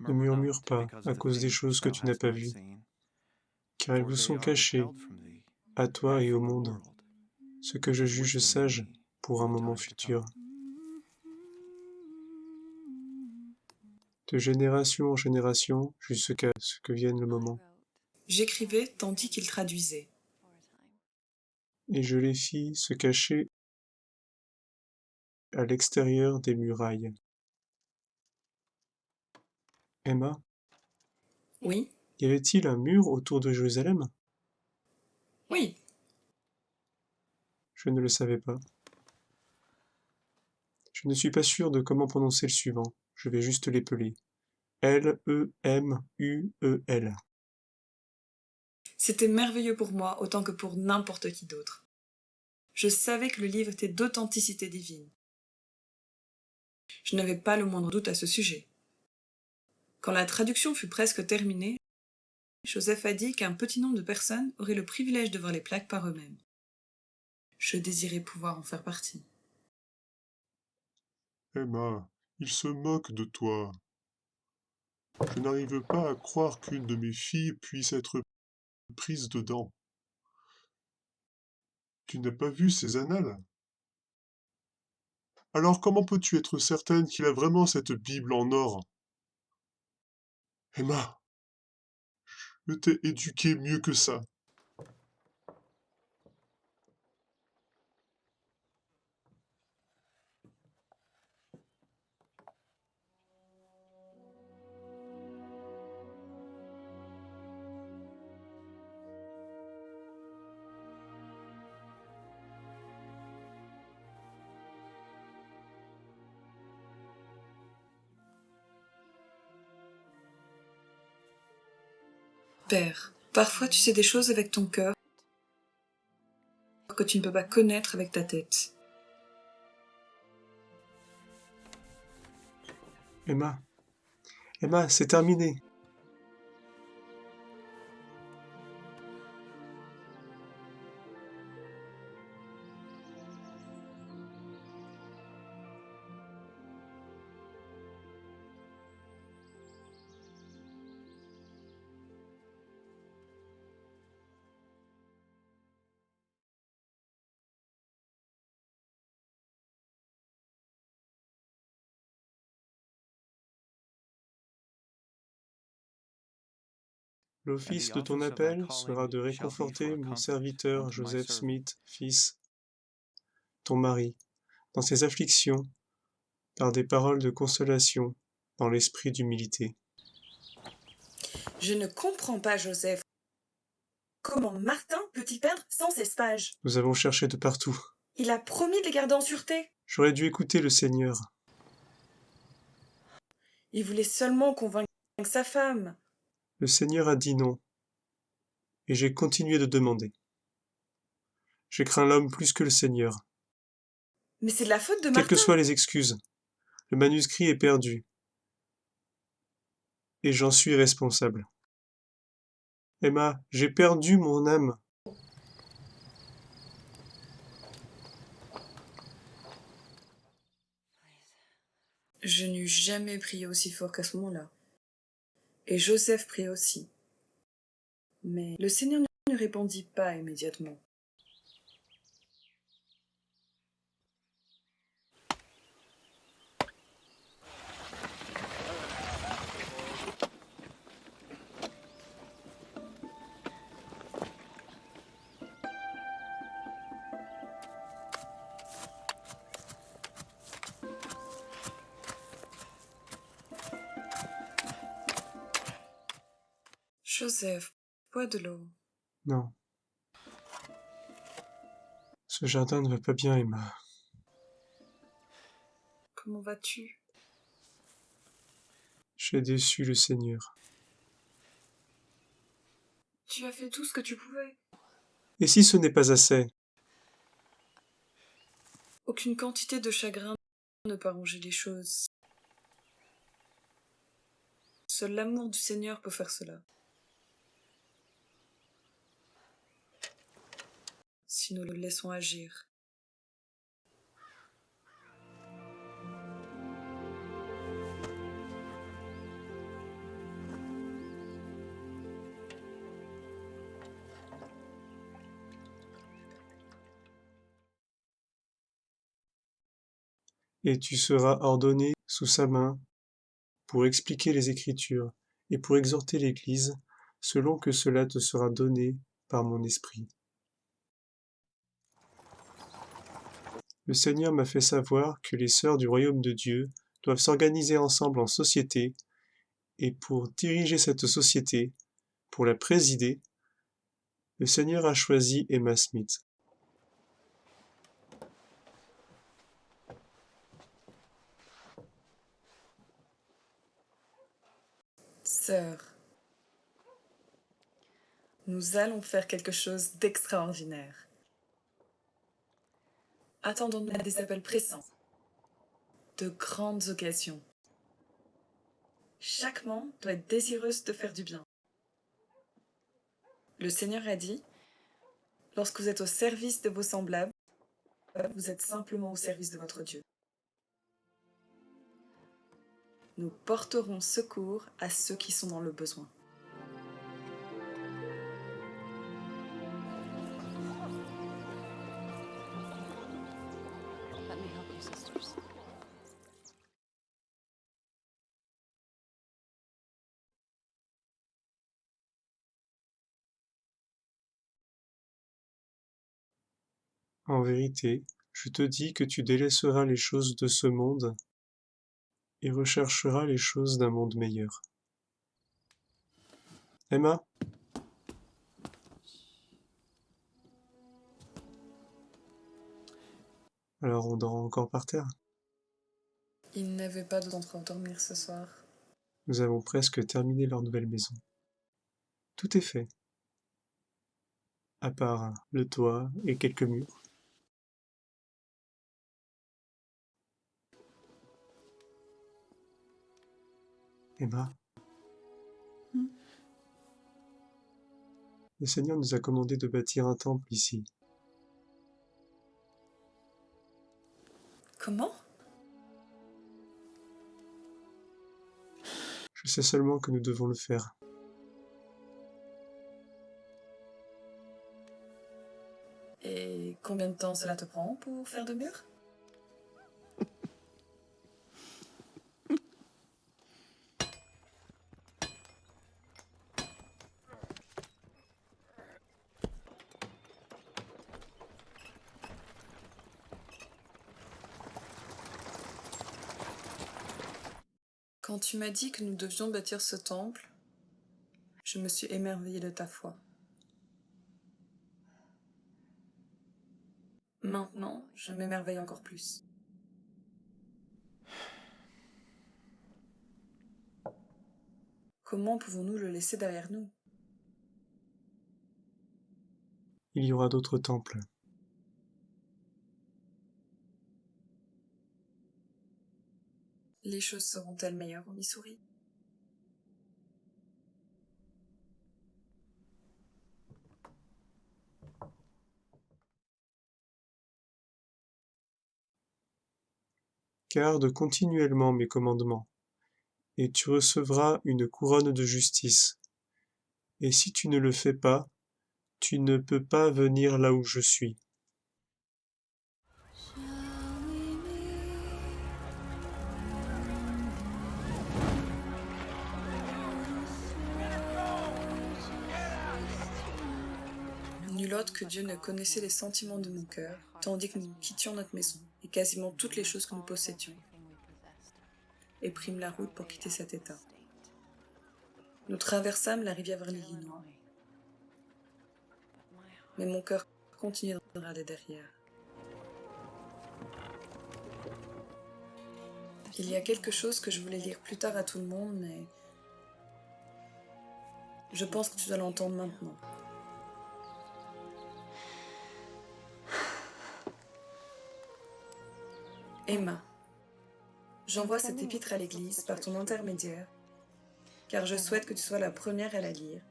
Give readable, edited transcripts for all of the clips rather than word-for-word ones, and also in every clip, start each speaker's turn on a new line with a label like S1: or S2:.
S1: Ne murmure pas à cause des choses que tu n'as pas vues, car elles vous sont cachées, à toi et au monde, ce que je juge sage pour un moment futur. De génération en génération, jusqu'à ce que vienne le moment.
S2: J'écrivais tandis qu'il traduisait.
S1: Et je les fis se cacher à l'extérieur des murailles. Emma,
S2: Oui,
S1: y avait-il un mur autour de Jérusalem?
S2: oui.
S1: Je ne le savais pas. Je ne suis pas sûr de comment prononcer le suivant. Je vais juste l'épeler. Lemuel.
S2: C'était merveilleux pour moi autant que pour n'importe qui d'autre. Je savais que le livre était d'authenticité divine. Je n'avais pas le moindre doute à ce sujet. Quand la traduction fut presque terminée, Joseph a dit qu'un petit nombre de personnes auraient le privilège de voir les plaques par eux-mêmes. Je désirais pouvoir en faire partie.
S3: Emma, il se moque de toi. Je n'arrive pas à croire qu'une de mes filles puisse être prise dedans. Tu n'as pas vu ces annales? Alors comment peux-tu être certaine qu'il a vraiment cette Bible en or? Emma, je t'ai éduquée mieux que ça.
S2: Père, parfois tu sais des choses avec ton cœur que tu ne peux pas connaître avec ta tête.
S1: Emma, Emma, c'est terminé. L'office de ton appel sera de réconforter mon serviteur Joseph Smith, fils, ton mari, dans ses afflictions, par des paroles de consolation, dans l'esprit d'humilité.
S2: Je ne comprends pas, Joseph. Comment Martin peut-y perdre sans cesse pages?
S1: Nous avons cherché de partout.
S2: Il a promis de les garder en sûreté.
S1: J'aurais dû écouter le Seigneur.
S2: Il voulait seulement convaincre sa femme.
S1: Le Seigneur a dit non, et j'ai continué de demander. J'ai craint l'homme plus que le Seigneur.
S2: Mais c'est de la faute de
S1: Quelles que
S2: Martin.
S1: soient les excuses, le manuscrit est perdu, et j'en suis responsable. Emma, j'ai perdu mon âme.
S2: Je n'eus jamais prié aussi fort qu'à ce moment-là. Et Joseph pria aussi. Mais le Seigneur ne répondit pas immédiatement. Joseph, bois de l'eau.
S1: Non. Ce jardin ne va pas bien, Emma.
S2: Comment vas-tu?
S1: J'ai déçu le Seigneur.
S2: Tu as fait tout ce que tu pouvais.
S1: Et si ce n'est pas assez?
S2: Aucune quantité de chagrin ne peut arranger les choses. Seul l'amour du Seigneur peut faire cela. Si nous le laissons agir.
S1: et tu seras ordonné sous sa main pour expliquer les Écritures et pour exhorter l'Église, selon que cela te sera donné par mon esprit. Le Seigneur m'a fait savoir que les sœurs du royaume de Dieu doivent s'organiser ensemble en société, et pour diriger cette société, pour la présider, le Seigneur a choisi Emma Smith.
S2: Sœur, nous allons faire quelque chose d'extraordinaire. Attendons-nous à des appels pressants, de grandes occasions. Chaque membre doit être désireuse de faire du bien. Le Seigneur a dit, lorsque vous êtes au service de vos semblables, vous êtes simplement au service de votre Dieu. Nous porterons secours à ceux qui sont dans le besoin.
S4: Let me help you, sisters.
S1: En vérité, je te dis que tu délaisseras les choses de ce monde et rechercheras les choses d'un monde meilleur. Emma? Alors on dort encore par terre?
S2: Il n'avait pas d'endroit où dormir ce soir.
S1: Nous avons presque terminé leur nouvelle maison. Tout est fait, à part le toit et quelques murs. Emma? Le Seigneur nous a commandé de bâtir un temple ici.
S2: Comment?
S1: Je sais seulement que nous devons le faire.
S2: Et combien de temps cela te prend pour faire de murs? Quand tu m'as dit que nous devions bâtir ce temple, je me suis émerveillée de ta foi. Maintenant, je m'émerveille encore plus. Comment pouvons-nous le laisser derrière nous?
S1: Il y aura d'autres temples.
S2: Les choses seront-elles meilleures au Missouri?
S1: Garde continuellement mes commandements, et tu recevras une couronne de justice. Et si tu ne le fais pas, tu ne peux pas venir là où je suis.
S2: Nul autre que Dieu ne connaissait les sentiments de mon cœur, tandis que nous quittions notre maison et quasiment toutes les choses que nous possédions, et prîmes la route pour quitter cet état. Nous traversâmes la rivière vers l'Illinois, mais mon cœur continuait de regarder derrière. Il y a quelque chose que je voulais lire plus tard à tout le monde, mais je pense que tu dois l'entendre maintenant. Emma, j'envoie cette épître à l'Église par ton intermédiaire, car je souhaite que tu sois la première à la lire.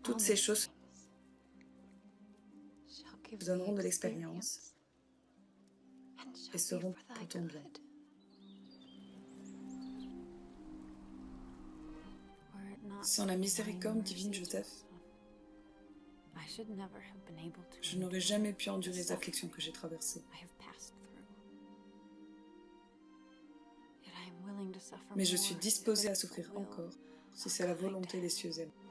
S2: Toutes ces choses te donneront de l'expérience et seront pour ton bien. Sans la miséricorde divine, Joseph, je n'aurais jamais pu endurer les afflictions que j'ai traversées. mais je suis disposée à souffrir encore, si c'est la volonté des cieux aimants.